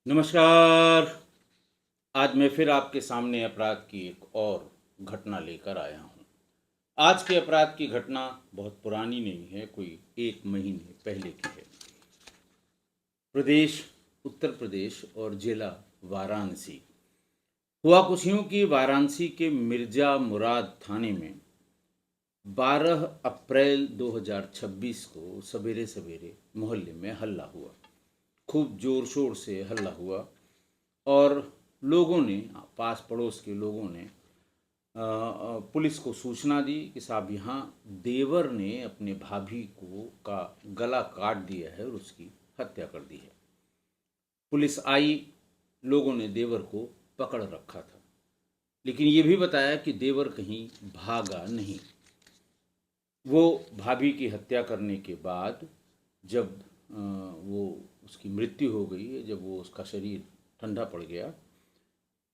नमस्कार। आज मैं फिर आपके सामने अपराध की एक और घटना लेकर आया हूँ। आज के अपराध की घटना बहुत पुरानी नहीं है, कोई 1 महीने पहले की है। प्रदेश उत्तर प्रदेश और जिला वाराणसी। हुआ कुछ यूँ कि वाराणसी के मिर्ज़ा मुराद थाने में 12 अप्रैल 2026 को सवेरे सवेरे मोहल्ले में हल्ला हुआ। खूब ज़ोर शोर से हल्ला हुआ और लोगों ने, पास पड़ोस के लोगों ने पुलिस को सूचना दी कि साहब यहाँ देवर ने अपने भाभी को का गला काट दिया है और उसकी हत्या कर दी है। पुलिस आई, लोगों ने देवर को पकड़ रखा था, लेकिन ये भी बताया कि देवर कहीं भागा नहीं। वो भाभी की हत्या करने के बाद जब वो उसकी मृत्यु हो गई, जब वो उसका शरीर ठंडा पड़ गया,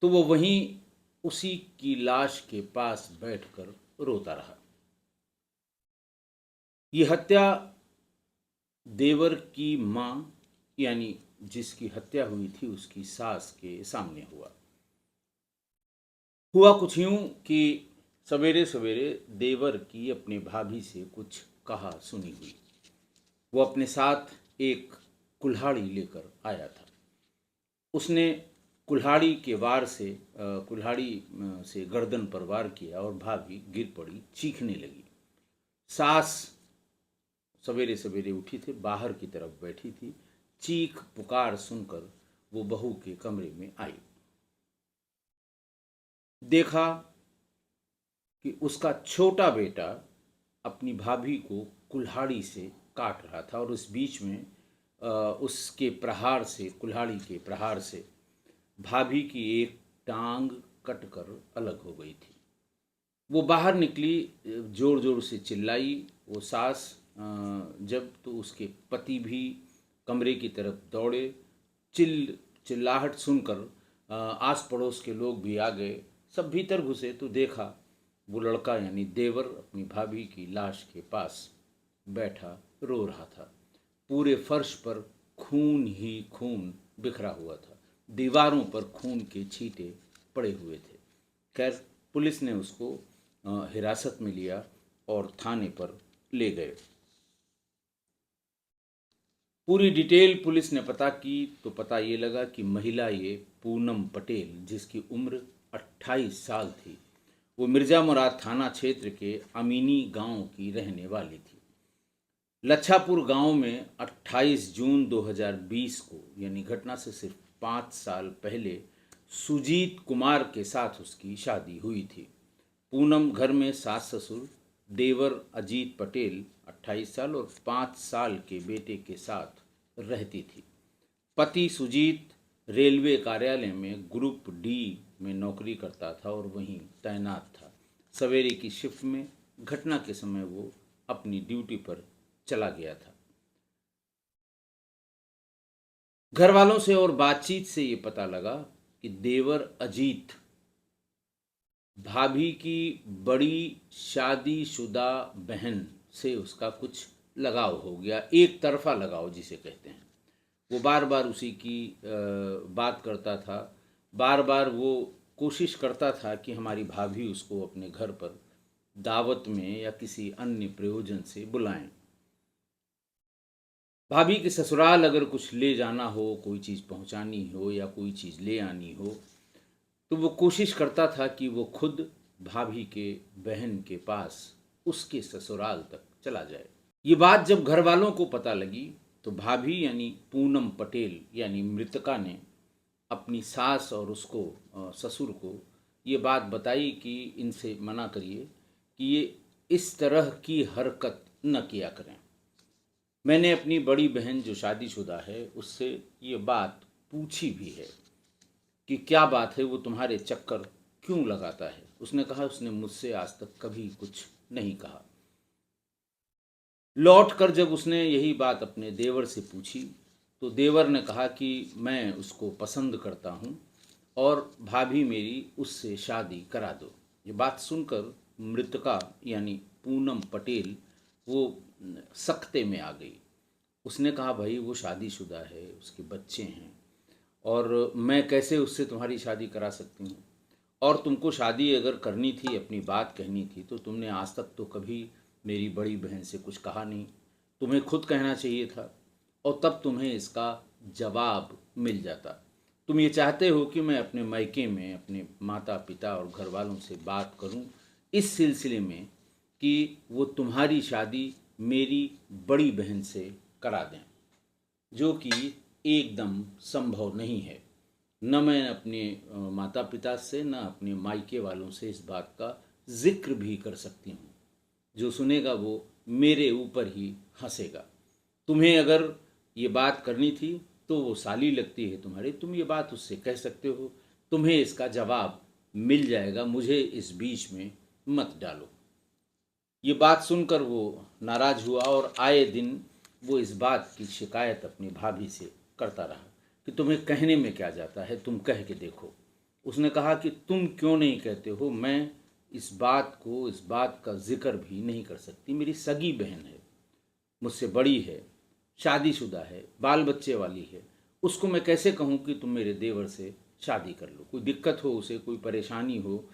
तो वो वहीं उसी की लाश के पास बैठकर रोता रहा। ये हत्या देवर की माँ, यानी जिसकी हत्या हुई थी उसकी सास के सामने हुआ कुछ यूँ कि सवेरे सवेरे देवर की अपने भाभी से कुछ कहा सुनी हुई। वो अपने साथ एक कुल्हाड़ी लेकर आया था। उसने कुल्हाड़ी से गर्दन पर वार किया और भाभी गिर पड़ी, चीखने लगी। सास सवेरे सवेरे उठी थी, बाहर की तरफ बैठी थी। चीख पुकार सुनकर वो बहू के कमरे में आई। देखा कि उसका छोटा बेटा अपनी भाभी को कुल्हाड़ी से काट रहा था और उस बीच में उसके प्रहार से, कुल्हाड़ी के प्रहार से भाभी की एक टांग कटकर अलग हो गई थी। वो बाहर निकली, ज़ोर ज़ोर से चिल्लाई वो सास। जब तो उसके पति भी कमरे की तरफ दौड़े। चिल्लाहट सुनकर आस पड़ोस के लोग भी आ गए। सब भीतर घुसे तो देखा वो लड़का यानी देवर अपनी भाभी की लाश के पास बैठा रो रहा था। पूरे फर्श पर खून ही खून बिखरा हुआ था, दीवारों पर खून के छींटे पड़े हुए थे। खैर, पुलिस ने उसको हिरासत में लिया और थाने पर ले गए। पूरी डिटेल पुलिस ने पता की तो पता ये लगा कि महिला ये पूनम पटेल, जिसकी उम्र 28 साल थी, वो मिर्ज़ा मुराद थाना क्षेत्र के अमीनी गांव की रहने वाली थी। लच्छापुर गांव में 28 जून 2020 को, यानी घटना से सिर्फ 5 साल पहले, सुजीत कुमार के साथ उसकी शादी हुई थी। पूनम घर में सास ससुर, देवर अजीत पटेल 28 साल और 5 साल के बेटे के साथ रहती थी। पति सुजीत रेलवे कार्यालय में ग्रुप डी में नौकरी करता था और वहीं तैनात था। सवेरे की शिफ्ट में घटना के समय वो अपनी ड्यूटी पर चला गया था। घर वालों से और बातचीत से ये पता लगा कि देवर अजीत भाभी की बड़ी शादीशुदा बहन से उसका कुछ लगाव हो गया, एक तरफा लगाव जिसे कहते हैं। वो बार बार उसी की बात करता था। बार बार वो कोशिश करता था कि हमारी भाभी उसको अपने घर पर दावत में या किसी अन्य प्रयोजन से बुलाएं। भाभी के ससुराल अगर कुछ ले जाना हो, कोई चीज़ पहुंचानी हो या कोई चीज़ ले आनी हो, तो वो कोशिश करता था कि वो खुद भाभी के बहन के पास उसके ससुराल तक चला जाए। ये बात जब घर वालों को पता लगी तो भाभी यानी पूनम पटेल यानी मृतका ने अपनी सास और उसको ससुर को ये बात बताई कि इनसे मना करिए कि ये इस तरह की हरकत न किया करें। मैंने अपनी बड़ी बहन जो शादीशुदा है उससे ये बात पूछी भी है कि क्या बात है, वो तुम्हारे चक्कर क्यों लगाता है। उसने कहा उसने मुझसे आज तक कभी कुछ नहीं कहा। लौट कर जब उसने यही बात अपने देवर से पूछी तो देवर ने कहा कि मैं उसको पसंद करता हूँ और भाभी मेरी उससे शादी करा दो। ये बात सुनकर मृतका यानी पूनम पटेल वो सख्ते में आ गई। उसने कहा भाई वो शादीशुदा है, उसके बच्चे हैं और मैं कैसे उससे तुम्हारी शादी करा सकती हूँ। और तुमको शादी अगर करनी थी, अपनी बात कहनी थी, तो तुमने आज तक तो कभी मेरी बड़ी बहन से कुछ कहा नहीं। तुम्हें खुद कहना चाहिए था और तब तुम्हें इसका जवाब मिल जाता। तुम ये चाहते हो कि मैं अपने मायके में अपने माता पिता और घर वालों से बात करूं इस सिलसिले में कि वो तुम्हारी शादी मेरी बड़ी बहन से करा दें, जो कि एकदम संभव नहीं है। न मैं अपने माता पिता से, न अपने मायके वालों से इस बात का जिक्र भी कर सकती हूँ। जो सुनेगा वो मेरे ऊपर ही हंसेगा। तुम्हें अगर ये बात करनी थी तो वो साली लगती है तुम्हारी, तुम ये बात उससे कह सकते हो, तुम्हें इसका जवाब मिल जाएगा, मुझे इस बीच में मत डालो। ये बात सुनकर वो नाराज हुआ और आए दिन वो इस बात की शिकायत अपनी भाभी से करता रहा कि तुम्हें कहने में क्या जाता है, तुम कह के देखो। उसने कहा कि तुम क्यों नहीं कहते हो, मैं इस बात का जिक्र भी नहीं कर सकती। मेरी सगी बहन है, मुझसे बड़ी है, शादीशुदा है, बाल बच्चे वाली है, उसको मैं कैसे कहूँ कि तुम मेरे देवर से शादी कर लो। कोई दिक्कत हो उसे, कोई परेशानी हो,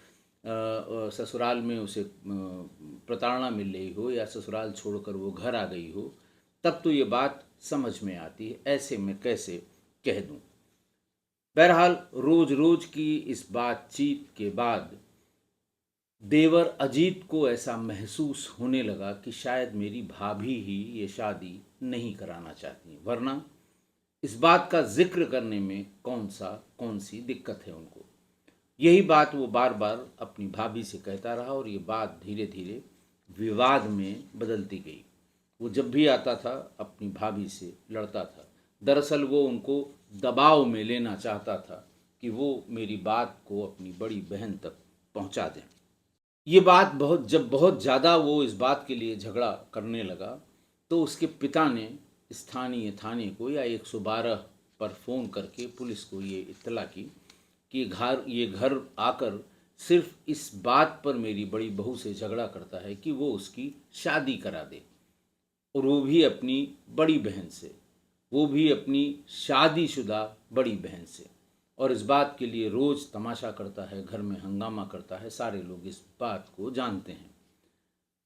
ससुराल में उसे प्रताड़ना मिल रही हो या ससुराल छोड़कर वो घर आ गई हो, तब तो ये बात समझ में आती है, ऐसे में कैसे कह दूँ। बहरहाल रोज रोज की इस बातचीत के बाद देवर अजीत को ऐसा महसूस होने लगा कि शायद मेरी भाभी ही ये शादी नहीं कराना चाहती, वरना इस बात का जिक्र करने में कौन सी दिक्कत है उनको। यही बात वो बार बार अपनी भाभी से कहता रहा और ये बात धीरे धीरे विवाद में बदलती गई। वो जब भी आता था अपनी भाभी से लड़ता था। दरअसल वो उनको दबाव में लेना चाहता था कि वो मेरी बात को अपनी बड़ी बहन तक पहुंचा दें। ये बात जब बहुत ज़्यादा वो इस बात के लिए झगड़ा करने लगा, तो उसके पिता ने स्थानीय थाने को या 112 पर फ़ोन करके पुलिस को ये इत्तला की कि ये घर आकर सिर्फ इस बात पर मेरी बड़ी बहू से झगड़ा करता है कि वो उसकी शादी करा दे, और वो भी अपनी बड़ी बहन से, वो भी अपनी शादीशुदा बड़ी बहन से। और इस बात के लिए रोज़ तमाशा करता है, घर में हंगामा करता है, सारे लोग इस बात को जानते हैं।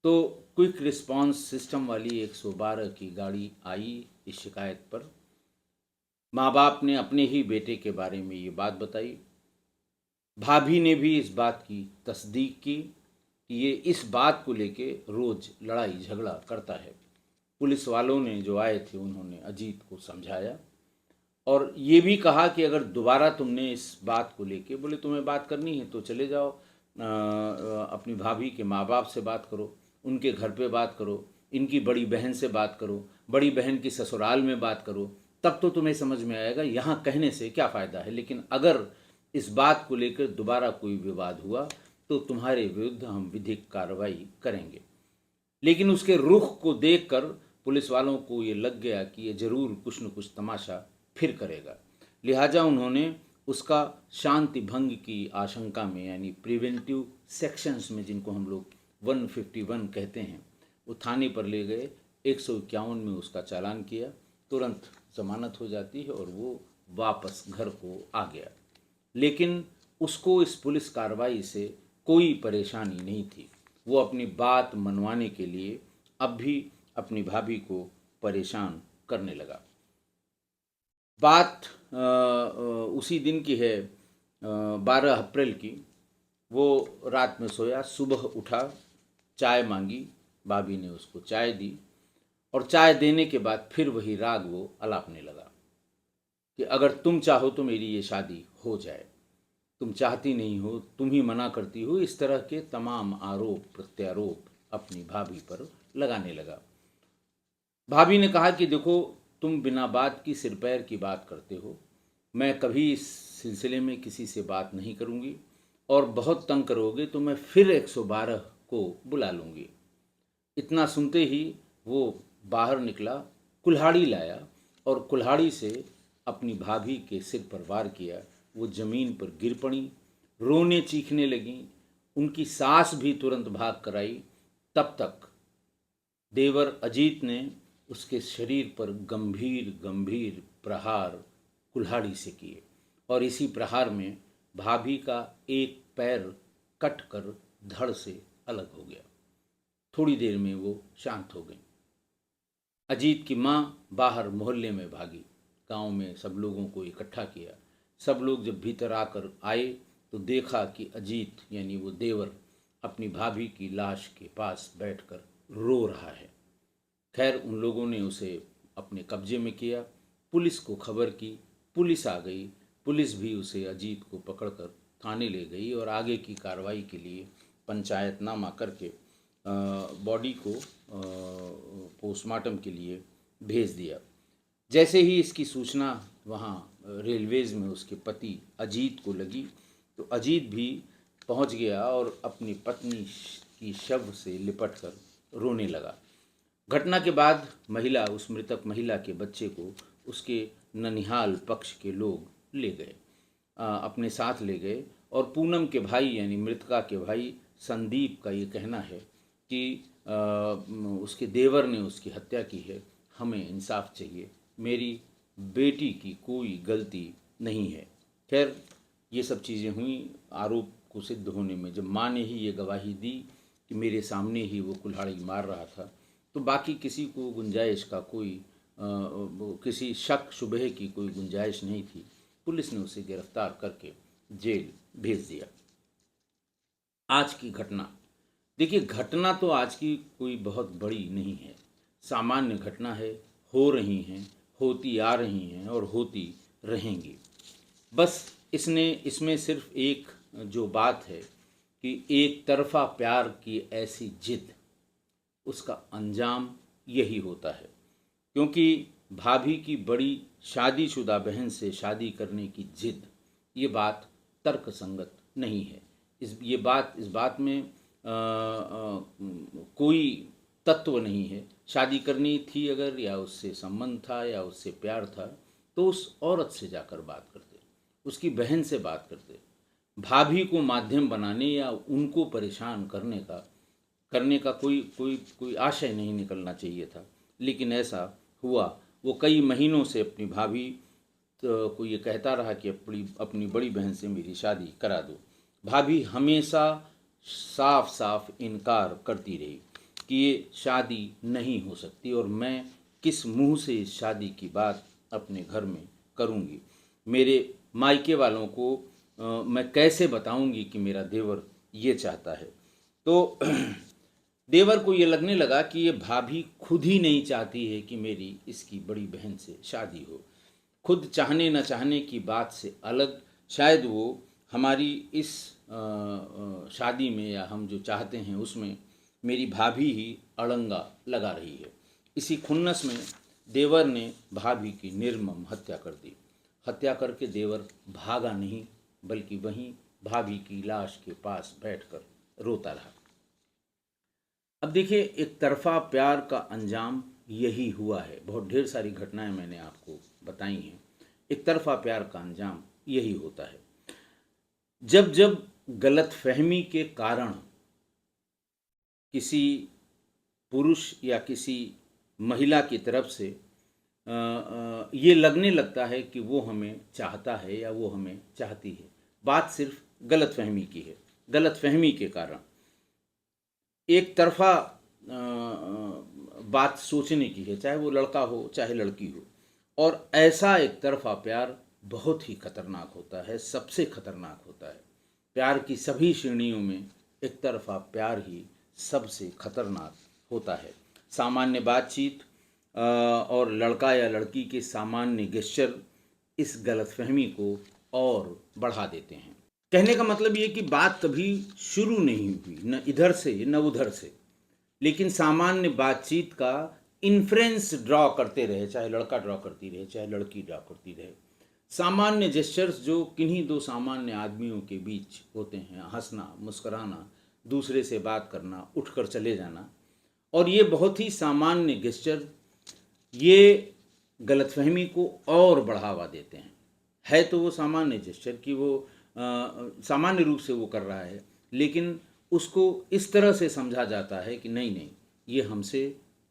तो क्विक रिस्पांस सिस्टम वाली 112 की गाड़ी आई इस शिकायत पर। माँ बाप ने अपने ही बेटे के बारे में ये बात बताई। भाभी ने भी इस बात की तस्दीक की कि ये इस बात को लेके रोज़ लड़ाई झगड़ा करता है। पुलिस वालों ने जो आए थे उन्होंने अजीत को समझाया और ये भी कहा कि अगर दोबारा तुमने इस बात को लेके, बोले तुम्हें बात करनी है तो चले जाओ, अपनी भाभी के माँ बाप से बात करो, उनके घर पे बात करो, इनकी बड़ी बहन से बात करो, बड़ी बहन की ससुराल में बात करो, तब तो तुम्हें समझ में आएगा यहाँ कहने से क्या फ़ायदा है। लेकिन अगर इस बात को लेकर दोबारा कोई विवाद हुआ तो तुम्हारे विरुद्ध हम विधिक कार्रवाई करेंगे। लेकिन उसके रुख को देखकर पुलिस वालों को ये लग गया कि ये जरूर कुछ न कुछ तमाशा फिर करेगा। लिहाजा उन्होंने उसका शांति भंग की आशंका में, यानी प्रिवेंटिव सेक्शंस में, जिनको हम लोग 151 कहते हैं, वो थाने पर ले गए। 151 में उसका चालान किया, तुरंत जमानत हो जाती है और वो वापस घर को आ गया। लेकिन उसको इस पुलिस कार्रवाई से कोई परेशानी नहीं थी। वो अपनी बात मनवाने के लिए अब भी अपनी भाभी को परेशान करने लगा। बात उसी दिन की है, 12 अप्रैल की। वो रात में सोया, सुबह उठा, चाय मांगी, भाभी ने उसको चाय दी और चाय देने के बाद फिर वही राग वो अलापने लगा कि अगर तुम चाहो तो मेरी ये शादी हो जाए, तुम चाहती नहीं हो, तुम ही मना करती हो। इस तरह के तमाम आरोप प्रत्यारोप अपनी भाभी पर लगाने लगा। भाभी ने कहा कि देखो, तुम बिना बात की सिर पैर की बात करते हो, मैं कभी इस सिलसिले में किसी से बात नहीं करूंगी और बहुत तंग करोगे तो मैं फिर 112 को बुला लूँगी। इतना सुनते ही वो बाहर निकला, कुल्हाड़ी लाया और कुल्हाड़ी से अपनी भाभी के सिर पर वार किया। वो जमीन पर गिर पड़ी, रोने चीखने लगी। उनकी सास भी तुरंत भाग कर आई। तब तक देवर अजीत ने उसके शरीर पर गंभीर गंभीर प्रहार कुल्हाड़ी से किए। और इसी प्रहार में भाभी का एक पैर कट कर धड़ से अलग हो गया। थोड़ी देर में वो शांत हो गई। अजीत की माँ बाहर मोहल्ले में भागी, गांव में सब लोगों को इकट्ठा किया। सब लोग जब भीतर आकर आए तो देखा कि अजीत यानी वो देवर अपनी भाभी की लाश के पास बैठकर रो रहा है। खैर उन लोगों ने उसे अपने कब्जे में किया। पुलिस को खबर की, पुलिस आ गई। पुलिस भी उसे अजीत को पकड़कर थाने ले गई और आगे की कार्रवाई के लिए पंचायतनामा करके बॉडी को पोस्टमार्टम के लिए भेज दिया। जैसे ही इसकी सूचना वहाँ रेलवेज़ में उसके पति अजीत को लगी तो अजीत भी पहुँच गया और अपनी पत्नी की शव से लिपट कर रोने लगा। घटना के बाद महिला, उस मृतक महिला के बच्चे को उसके ननिहाल पक्ष के लोग ले गए, अपने साथ ले गए। और पूनम के भाई यानी मृतका के भाई संदीप का ये कहना है कि उसके देवर ने उसकी हत्या की है, हमें इंसाफ चाहिए, मेरी बेटी की कोई गलती नहीं है। खैर ये सब चीज़ें हुई। आरोप को सिद्ध होने में जब माँ ने ही ये गवाही दी कि मेरे सामने ही वो कुल्हाड़ी मार रहा था, तो बाकी किसी को गुंजाइश का कोई किसी शक शुबह की कोई गुंजाइश नहीं थी। पुलिस ने उसे गिरफ्तार करके जेल भेज दिया। आज की घटना देखिए, घटना तो आज की कोई बहुत बड़ी नहीं है, सामान्य घटना है, हो रही हैं, होती आ रही हैं और होती रहेंगी। बस इसमें सिर्फ एक जो बात है कि एक तरफा प्यार की ऐसी जिद, उसका अंजाम यही होता है। क्योंकि भाभी की बड़ी शादीशुदा बहन से शादी करने की जिद, ये बात तर्कसंगत नहीं है। इस बात में कोई तत्व नहीं है। शादी करनी थी अगर, या उससे संबंध था या उससे प्यार था, तो उस औरत से जाकर बात करते, उसकी बहन से बात करते। भाभी को माध्यम बनाने या उनको परेशान करने का कोई आशय नहीं निकलना चाहिए था, लेकिन ऐसा हुआ। वो कई महीनों से अपनी भाभी को ये कहता रहा कि अपनी बड़ी बहन से मेरी शादी करा दो। भाभी हमेशा साफ साफ इनकार करती रही कि ये शादी नहीं हो सकती और मैं किस मुंह से इस शादी की बात अपने घर में करूंगी। मेरे मायके वालों को मैं कैसे बताऊंगी कि मेरा देवर ये चाहता है। तो देवर को ये लगने लगा कि ये भाभी खुद ही नहीं चाहती है कि मेरी इसकी बड़ी बहन से शादी हो। खुद चाहने न चाहने की बात से अलग, शायद वो हमारी इस शादी में या हम जो चाहते हैं उसमें मेरी भाभी ही अड़ंगा लगा रही है। इसी खुन्नस में देवर ने भाभी की निर्मम हत्या कर दी। हत्या करके देवर भागा नहीं, बल्कि वहीं भाभी की लाश के पास बैठकर रोता रहा। अब देखिए, एक तरफा प्यार का अंजाम यही हुआ है। बहुत ढेर सारी घटनाएं मैंने आपको बताई हैं। एक तरफा प्यार का अंजाम यही होता है। जब जब गलतफहमी के कारण किसी पुरुष या किसी महिला की तरफ से ये लगने लगता है कि वो हमें चाहता है या वो हमें चाहती है, बात सिर्फ गलतफहमी की है। गलतफहमी के कारण एक तरफा बात सोचने की है, चाहे वो लड़का हो चाहे लड़की हो। और ऐसा एक तरफा प्यार बहुत ही खतरनाक होता है, सबसे खतरनाक होता है। प्यार की सभी श्रेणियों में एक तरफा प्यार ही सबसे खतरनाक होता है। सामान्य बातचीत और लड़का या लड़की के सामान्य गेस्चर इस गलतफहमी को और बढ़ा देते हैं। कहने का मतलब ये कि बात कभी शुरू नहीं हुई, न इधर से न उधर से, लेकिन सामान्य बातचीत का इन्फ्रेंस ड्रॉ करते रहे, चाहे लड़का ड्रॉ करती रहे चाहे लड़की ड्रॉ करती रहे। सामान्य जेस्चर्स जो किन्हीं दो सामान्य आदमियों के बीच होते हैं, हंसना, मुस्कुराना, दूसरे से बात करना, उठकर चले जाना, और ये बहुत ही सामान्य गेस्चर ये गलतफहमी को और बढ़ावा देते हैं। है तो वो सामान्य जेस्चर कि वो सामान्य रूप से वो कर रहा है, लेकिन उसको इस तरह से समझा जाता है कि नहीं नहीं, ये हमसे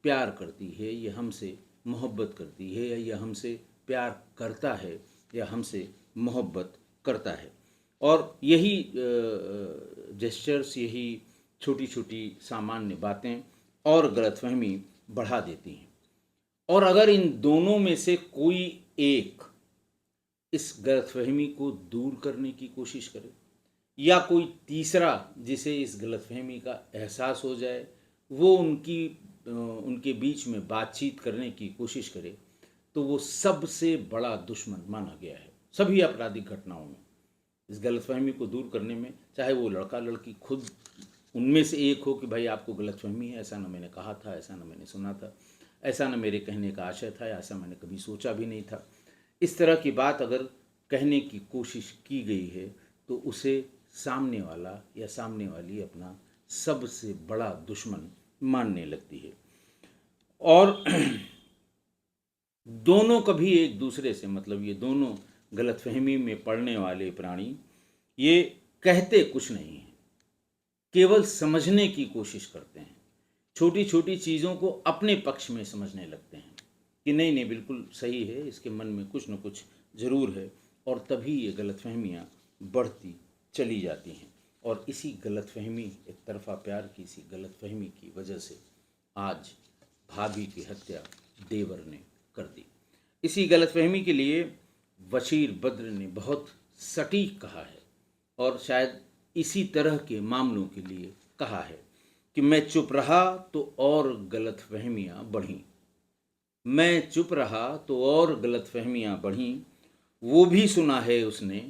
प्यार करती है, ये हमसे मोहब्बत करती है, या ये हमसे प्यार करता है, या हमसे मोहब्बत करता है। और यही जेस्चर्स, यही छोटी छोटी सामान्य बातें और गलतफहमी बढ़ा देती हैं। और अगर इन दोनों में से कोई एक इस गलतफहमी को दूर करने की कोशिश करे, या कोई तीसरा जिसे इस गलतफहमी का एहसास हो जाए, वो उनके बीच में बातचीत करने की कोशिश करे, तो वो सबसे बड़ा दुश्मन माना गया है सभी आपराधिक घटनाओं में। इस गलतफहमी को दूर करने में, चाहे वो लड़का लड़की खुद उनमें से एक हो कि भाई आपको गलतफहमी है, ऐसा ना मैंने कहा था, ऐसा ना मैंने सुना था, ऐसा ना मेरे कहने का आशय था, ऐसा मैंने कभी सोचा भी नहीं था, इस तरह की बात अगर कहने की कोशिश की गई है तो उसे सामने वाला या सामने वाली अपना सबसे बड़ा दुश्मन मानने लगती है। और दोनों कभी एक दूसरे से, मतलब ये दोनों गलतफहमी में पड़ने वाले प्राणी ये कहते कुछ नहीं हैं, केवल समझने की कोशिश करते हैं। छोटी छोटी चीज़ों को अपने पक्ष में समझने लगते हैं कि नहीं नहीं बिल्कुल सही है, इसके मन में कुछ न कुछ ज़रूर है, और तभी ये गलतफहमियाँ बढ़ती चली जाती हैं। और इसी गलतफहमी, एक तरफा प्यार की इसी गलतफहमी की वजह से आज भाभी की हत्या देवर ने कर दी। इसी गलतफहमी के लिए बशीर बद्र ने बहुत सटीक कहा है, और शायद इसी तरह के मामलों के लिए कहा है कि मैं चुप रहा तो और गलतफहमियाँ बढ़ीं, मैं चुप रहा तो और गलतफहमियाँ बढ़ीं, वो भी सुना है उसने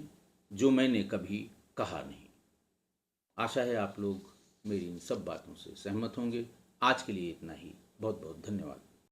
जो मैंने कभी कहा नहीं। आशा है आप लोग मेरी इन सब बातों से सहमत होंगे। आज के लिए इतना ही। बहुत बहुत धन्यवाद।